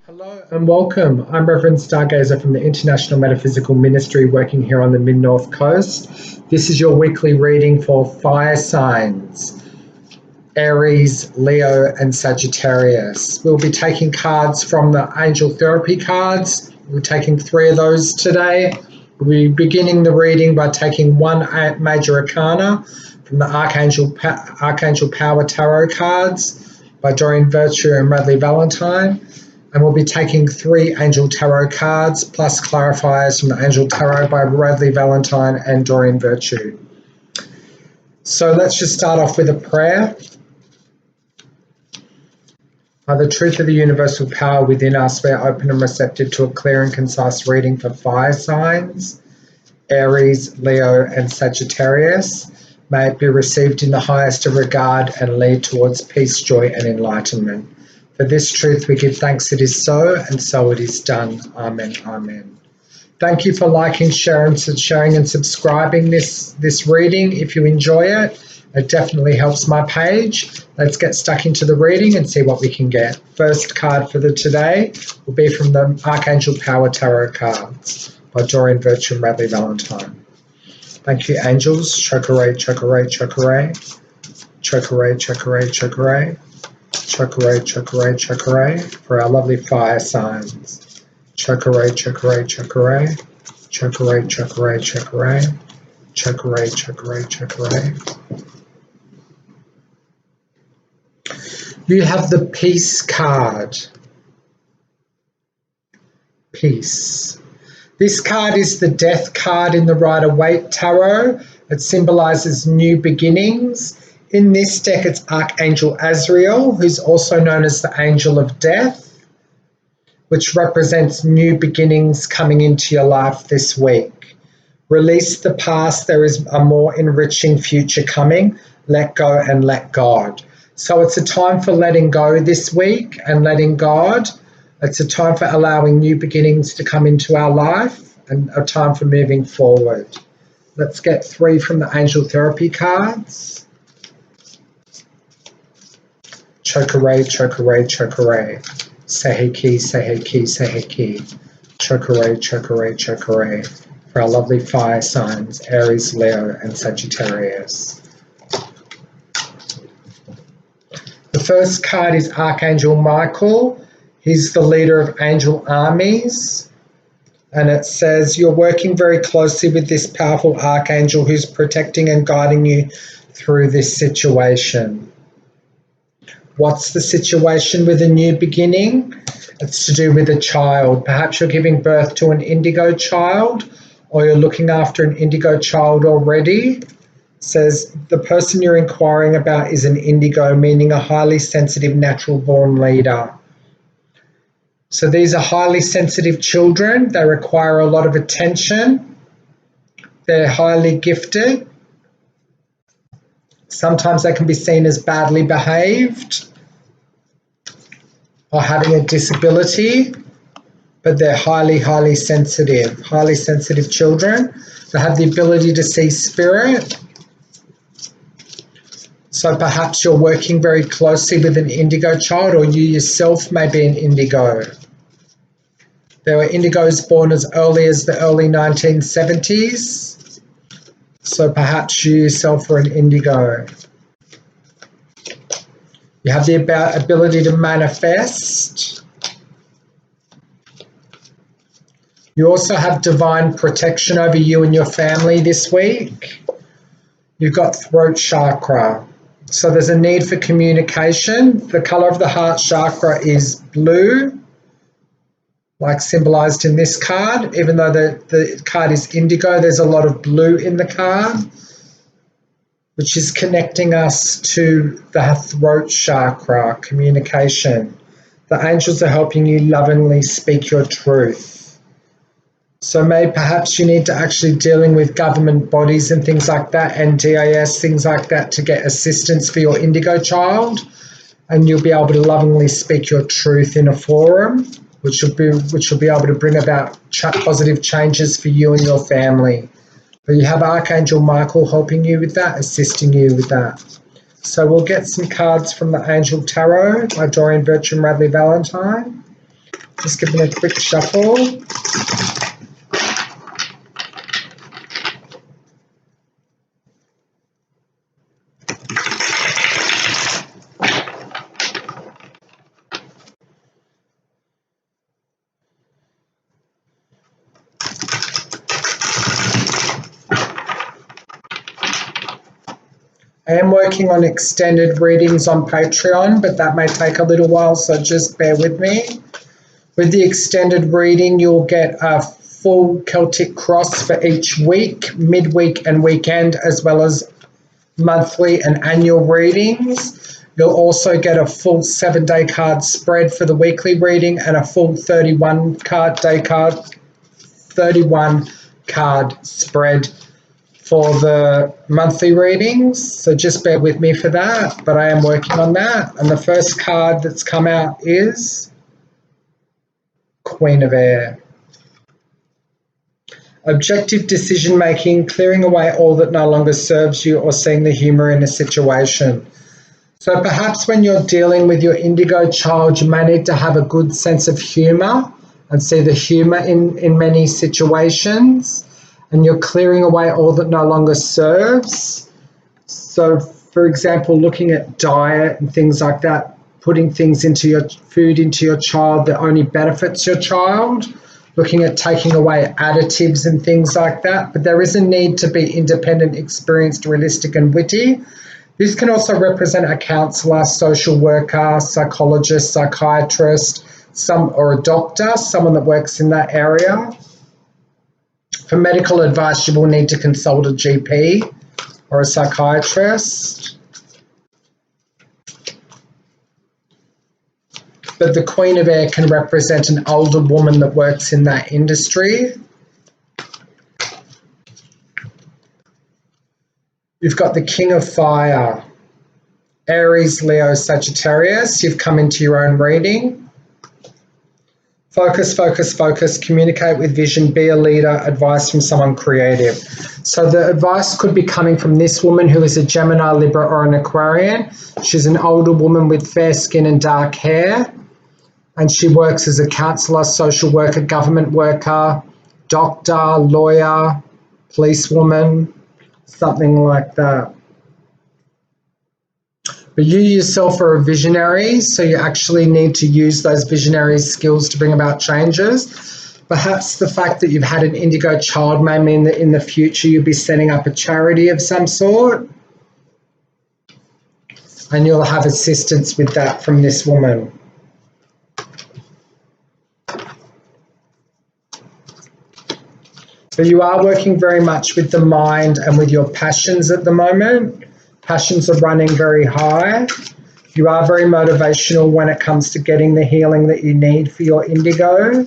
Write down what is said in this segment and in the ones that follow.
Hello and welcome. I'm Reverend Stargazer from the International Metaphysical Ministry working here on the Mid-North Coast. This is your weekly reading for fire signs, Aries, Leo and Sagittarius. We'll be taking cards from the Angel Therapy cards. We're taking 3 of those today. We'll be beginning the reading by taking one major arcana from the Archangel Power Tarot cards by Doreen Virtue and Radleigh Valentine. And we'll be taking 3 Angel Tarot cards plus clarifiers from the Angel Tarot by Radleigh Valentine and Doreen Virtue. So let's just start off with a prayer. By the truth of the universal power within us, we are open and receptive to a clear and concise reading for fire signs, Aries, Leo and Sagittarius. May it be received in the highest of regard and lead towards peace, joy and enlightenment. For this truth we give thanks it is so, and so it is done. Amen, amen. Thank you for liking, sharing and subscribing this reading. If you enjoy it, it definitely helps my page. Let's get stuck into the reading and see what we can get. First card for today will be from the Archangel Power Tarot cards by Doreen Virtue and Radleigh Valentine. Thank you, angels. Chokere, chokere, chokere. Chokere, chokere, chokere. Chokere, chokere, chokere, for our lovely fire signs. Chokere, chokere, chokere. Chokere, chokere, chokere. Chokere, chokere, chokere. You have the Peace card. Peace. This card is the Death card in the Rider-Waite Tarot. It symbolizes new beginnings. In this deck, it's Archangel Azrael, who's also known as the Angel of Death, which represents new beginnings coming into your life this week. Release the past, there is a more enriching future coming. Let go and let God. So it's a time for letting go this week and letting God. It's a time for allowing new beginnings to come into our life and a time for moving forward. Let's get 3 from the Angel Therapy cards. Chokere, chokere, chokere. Seheki, seheki, seheki. Chokere, chokere, chokere. For our lovely fire signs, Aries, Leo and Sagittarius. The first card is Archangel Michael. He's the leader of angel armies. And it says, you're working very closely with this powerful archangel who's protecting and guiding you through this situation. What's the situation with a new beginning? It's to do with a child. Perhaps you're giving birth to an indigo child, or you're looking after an indigo child already. It says the person you're inquiring about is an indigo, meaning a highly sensitive natural born leader. So these are highly sensitive children. They require a lot of attention. They're highly gifted. Sometimes they can be seen as badly behaved or having a disability, but they're highly, highly sensitive children. They have the ability to see spirit. So perhaps you're working very closely with an indigo child, or you yourself may be an indigo. There were indigos born as early as the early 1970s. So perhaps you yourself are an indigo. You have the ability to manifest. You also have divine protection over you and your family this week. You've got throat chakra. So there's a need for communication. The color of the heart chakra is blue, like symbolized in this card. Even though the card is indigo, there's a lot of blue in the card, which is connecting us to the throat chakra, communication. The angels are helping you lovingly speak your truth. So perhaps you need to actually dealing with government bodies and things like that, NDIS, things like that, to get assistance for your indigo child, and you'll be able to lovingly speak your truth in a forum, which will be able to bring about positive changes for you and your family. But you have Archangel Michael helping you with that, assisting you with that. So we'll get some cards from the Angel Tarot by Doreen Virtue and Radleigh Valentine. Just give them a quick shuffle. I am working on extended readings on Patreon, but that may take a little while, so just bear with me. With the extended reading, you'll get a full Celtic cross for each week, midweek and weekend, as well as monthly and annual readings. You'll also get a full 7-day card spread for the weekly reading and a full 31 card spread for the monthly readings, so just bear with me for that, but I am working on that. And the first card that's come out is Queen of Air. Objective decision making, clearing away all that no longer serves you or seeing the humour in a situation. So perhaps when you're dealing with your indigo child, you may need to have a good sense of humour and see the humour in many situations. And you're clearing away all that no longer serves. So, for example, looking at diet and things like that, putting things into your food into your child that only benefits your child, looking at taking away additives and things like that. But there is a need to be independent, experienced, realistic, and witty. This can also represent a counsellor, social worker, psychologist, psychiatrist, or a doctor, someone that works in that area. For medical advice, you will need to consult a GP or a psychiatrist. But the Queen of Air can represent an older woman that works in that industry. You've got the King of Fire, Aries, Leo, Sagittarius. You've come into your own reading. Focus, focus, focus, communicate with vision, be a leader, advice from someone creative. So the advice could be coming from this woman who is a Gemini, Libra, or an Aquarian. She's an older woman with fair skin and dark hair, and she works as a counsellor, social worker, government worker, doctor, lawyer, policewoman, something like that. But you yourself are a visionary, so you actually need to use those visionary skills to bring about changes. Perhaps the fact that you've had an indigo child may mean that in the future you'll be setting up a charity of some sort, and you'll have assistance with that from this woman. So you are working very much with the mind and with your passions at the moment. Passions are running very high. You are very motivational when it comes to getting the healing that you need for your indigo.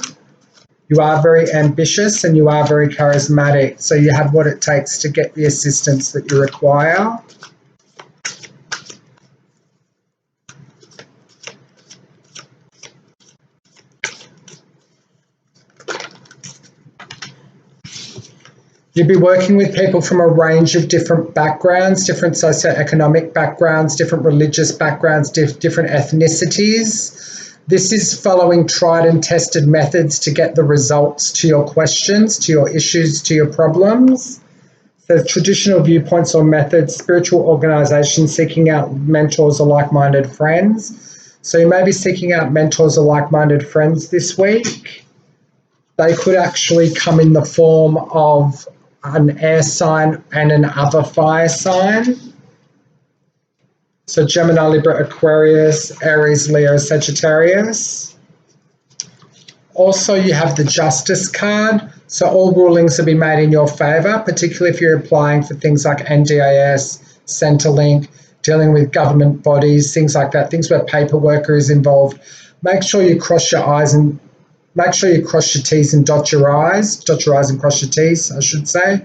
You are very ambitious and you are very charismatic. So you have what it takes to get the assistance that you require. You'll be working with people from a range of different backgrounds, different socioeconomic backgrounds, different religious backgrounds, different ethnicities. This is following tried and tested methods to get the results to your questions, to your issues, to your problems. So traditional viewpoints or methods, spiritual organizations seeking out mentors or like-minded friends. So you may be seeking out mentors or like-minded friends this week. They could actually come in the form of an air sign and an other fire sign. So Gemini, Libra, Aquarius, Aries, Leo, Sagittarius. Also, you have the Justice card. So all rulings will be made in your favour, particularly if you're applying for things like NDIS, Centrelink, dealing with government bodies, things like that, things where paperwork is involved. Make sure you cross your I's and make sure you cross your T's and dot your I's and cross your T's, I should say.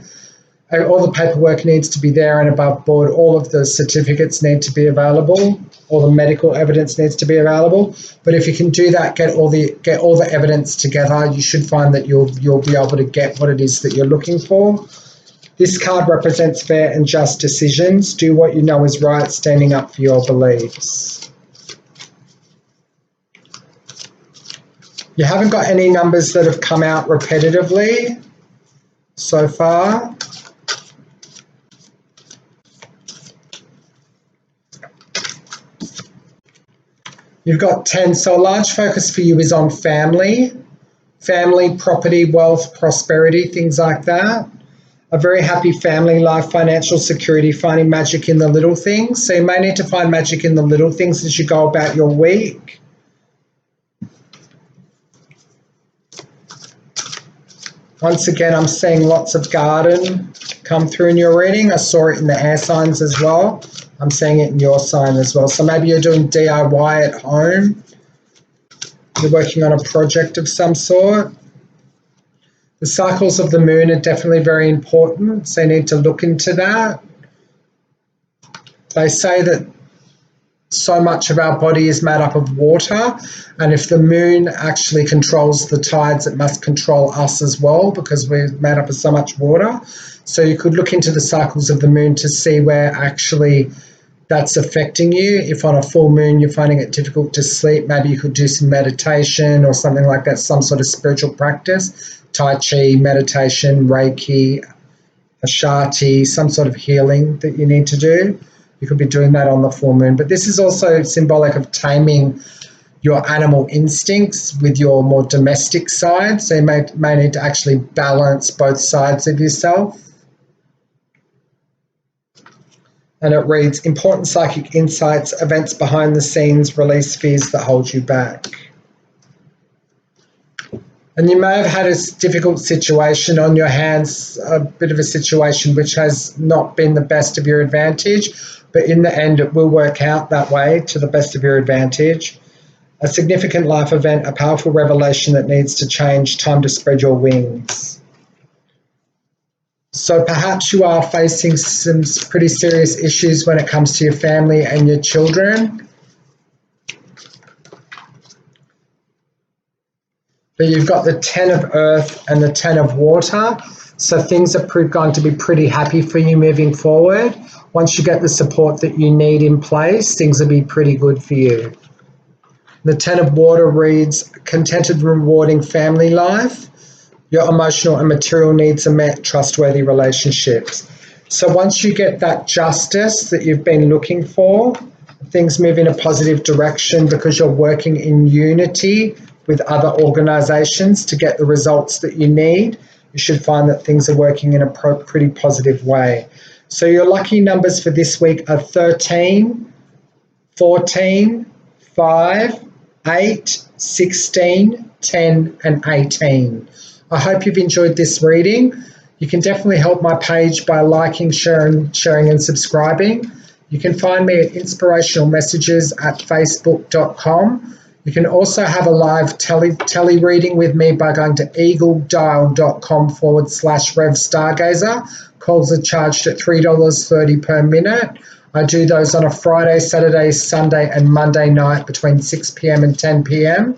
And all the paperwork needs to be there and above board. All of the certificates need to be available. All the medical evidence needs to be available. But if you can do that, get all the evidence together, you should find that you'll be able to get what it is that you're looking for. This card represents fair and just decisions. Do what you know is right, standing up for your beliefs. You haven't got any numbers that have come out repetitively so far. You've got 10, so a large focus for you is on family, property, wealth, prosperity, things like that. A very happy family life, financial security, finding magic in the little things. So you may need to find magic in the little things as you go about your week. Once again, I'm seeing lots of garden come through in your reading. I saw it in the air signs as well. I'm seeing it in your sign as well. So maybe you're doing DIY at home. You're working on a project of some sort. The cycles of the moon are definitely very important, so you need to look into that. They say that so much of our body is made up of water, and if the moon actually controls the tides, it must control us as well because we're made up of so much water. So you could look into the cycles of the moon to see where actually that's affecting you. If on a full moon you're finding it difficult to sleep, maybe you could do some meditation or something like that, some sort of spiritual practice. Tai Chi, meditation, Reiki, Ashati, some sort of healing that you need to do. You could be doing that on the full moon. But this is also symbolic of taming your animal instincts with your more domestic side. So you may need to actually balance both sides of yourself. And it reads, important psychic insights, events behind the scenes, release fears that hold you back. And you may have had a difficult situation on your hands, a bit of a situation which has not been the best of your advantage, but in the end it will work out that way to the best of your advantage. A significant life event, a powerful revelation that needs to change, time to spread your wings. So perhaps you are facing some pretty serious issues when it comes to your family and your children. But you've got the 10 of earth and the 10 of water. So things are going to be pretty happy for you moving forward. Once you get the support that you need in place, things will be pretty good for you. The 10 of water reads, contented, rewarding family life. Your emotional and material needs are met, trustworthy relationships. So once you get that justice that you've been looking for, things move in a positive direction because you're working in unity with other organizations to get the results that you need. You should find that things are working in a pretty positive way. So your lucky numbers for this week are 13, 14, 5, 8, 16, 10, and 18. I hope you've enjoyed this reading. You can definitely help my page by liking, sharing, and subscribing. You can find me at Inspirational Messages at facebook.com. You can also have a live tele reading with me by going to eagledial.com/Rev Stargazer. Calls are charged at $3.30 per minute. I do those on a Friday, Saturday, Sunday, and Monday night between 6 p.m. and 10 p.m.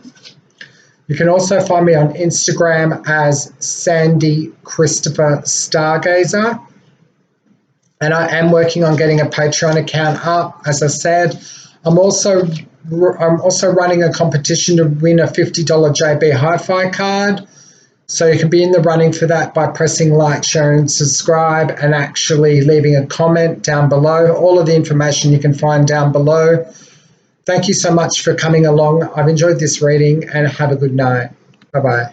You can also find me on Instagram as Sandy Christopher Stargazer. And I am working on getting a Patreon account up, as I said. I'm also running a competition to win a $50 JB Hi-Fi card. So you can be in the running for that by pressing like, share, and subscribe, and actually leaving a comment down below. All of the information you can find down below. Thank you so much for coming along. I've enjoyed this reading, and have a good night. Bye-bye.